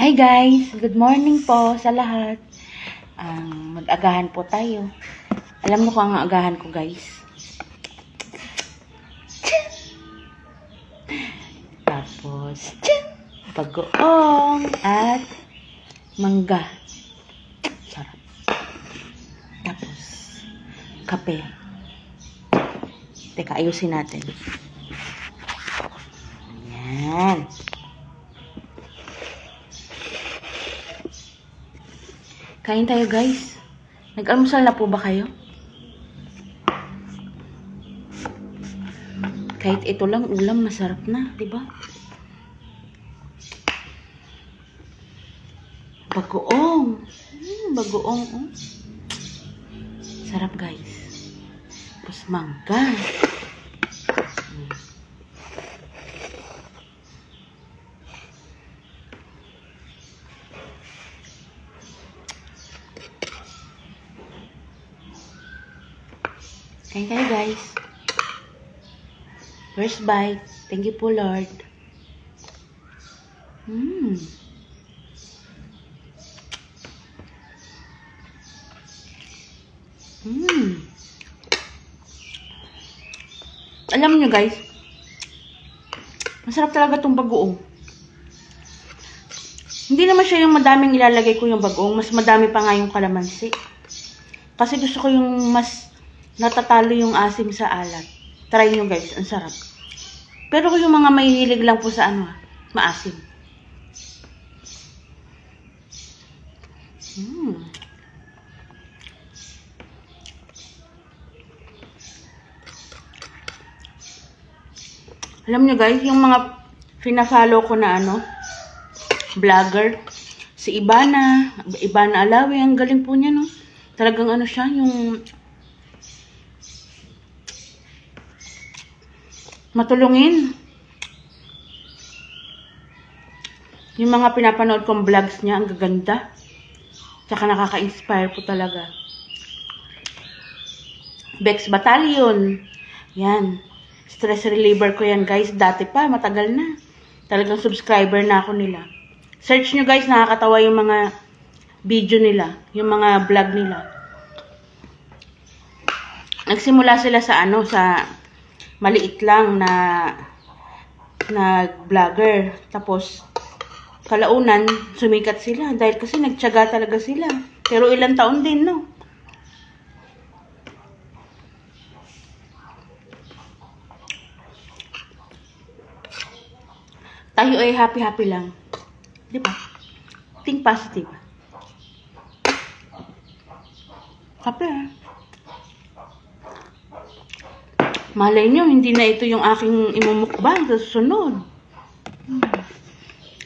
Hi guys! Good morning po sa lahat. Mag-agahan po tayo. Alam mo kung ang agahan ko guys? Tapos, bagoong at mangga. Sarap. Tapos, kape. Teka, ayusin natin. Ayan. Kain tayo guys. Nag-almusal na po ba kayo? Kahit ito lang ulam, masarap na, di ba? Bagoong. Bagoong. Oh. Sarap guys. Tapos mangga. Kain tayo guys. First bite. Thank you po Lord. Alam niyo guys, masarap talaga tong bagoong. Hindi naman siya yung madaming ilalagay ko yung bagoong. Mas madami pa nga yung kalamansi. Kasi gusto ko yung mas natatalo yung asim sa alat. Try nyo guys, ang sarap. Pero kung yung mga mahihilig lang po sa maasim. Alam nyo guys, yung mga pina-follow ko na vlogger, si Ibana Alawi, ang galing po niya no. Talagang siya, yung matulungin. Yung mga pinapanood kong vlogs niya, ang gaganda. Tsaka nakaka-inspire po talaga. Bex Battalion. Yan. Stress reliever ko yan guys. Dati pa, matagal na. Talagang subscriber na ako nila. Search nyo guys, nakakatawa yung mga video nila. Yung mga vlog nila. Nagsimula sila sa sa maliit lang na vlogger. Tapos, kalaunan, sumikat sila. Dahil kasi nagtiyaga talaga sila. Pero ilang taon din, no? Tayo ay happy-happy lang. Di ba? Think positive. Happy, Malay nyo, hindi na ito yung aking imumukbang sa susunod.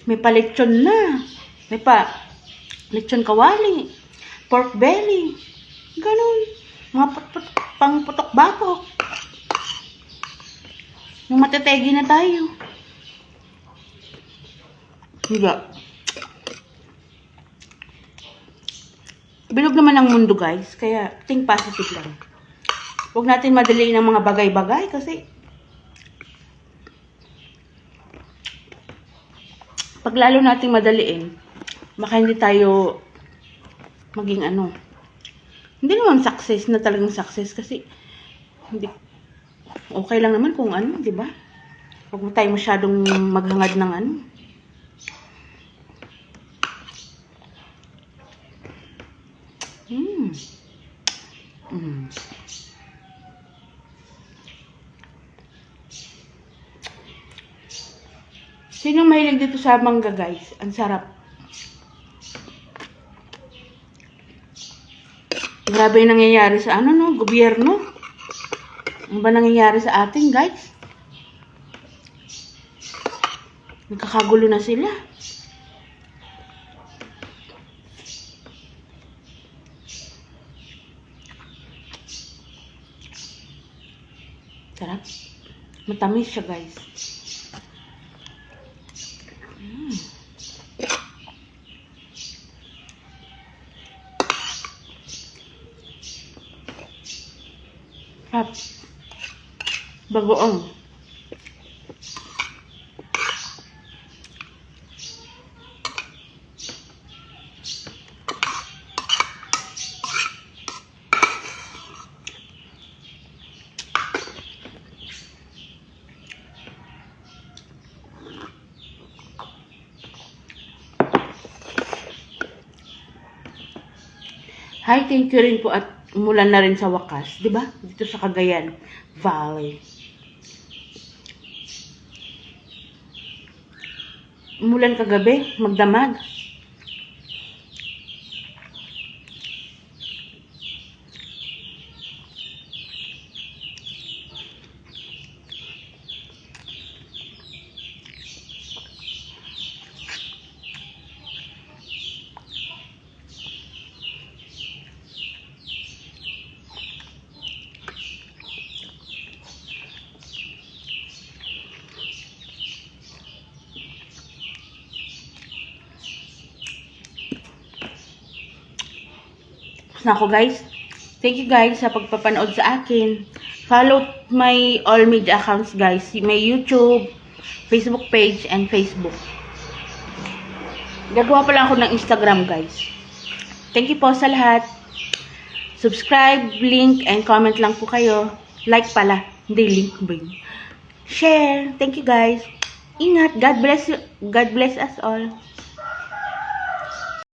May palechon na. May lechon kawali. Pork belly. Ganun. Mga pang putok-batok. Yung matetegi na tayo. Diba? Bilog naman ang mundo guys. Kaya think positive lang. Huwag natin madaliin ang mga bagay-bagay kasi pag lalo nating madaliin, baka hindi tayo maging hindi naman success na talagang success kasi hindi okay lang naman kung di ba? Huwag mo tayo masyadong maghangad ng Sinong mahilig dito sa mangga guys? Ang sarap. Grabe yung nangyayari sa gobyerno. Ano ba nangyayari sa atin guys? Nagkakagulo na sila. Sarap. Matamis siya guys. Sarap. Bagoong. Hi, thank you rin po at umulan na rin sa wakas. 'Di ba? Dito sa Cagayan Valley. Umulan kagabi, magdamag. Na ako guys. Thank you guys sa pagpapanood sa akin. Follow my all media accounts guys. May YouTube, Facebook page, and Facebook. Gagawa pa lang ako ng Instagram guys. Thank you po sa lahat. Subscribe, link, and comment lang po kayo. Like pala. Hindi link ba yun? Share. Thank you guys. Ingat. God bless you. God bless us all.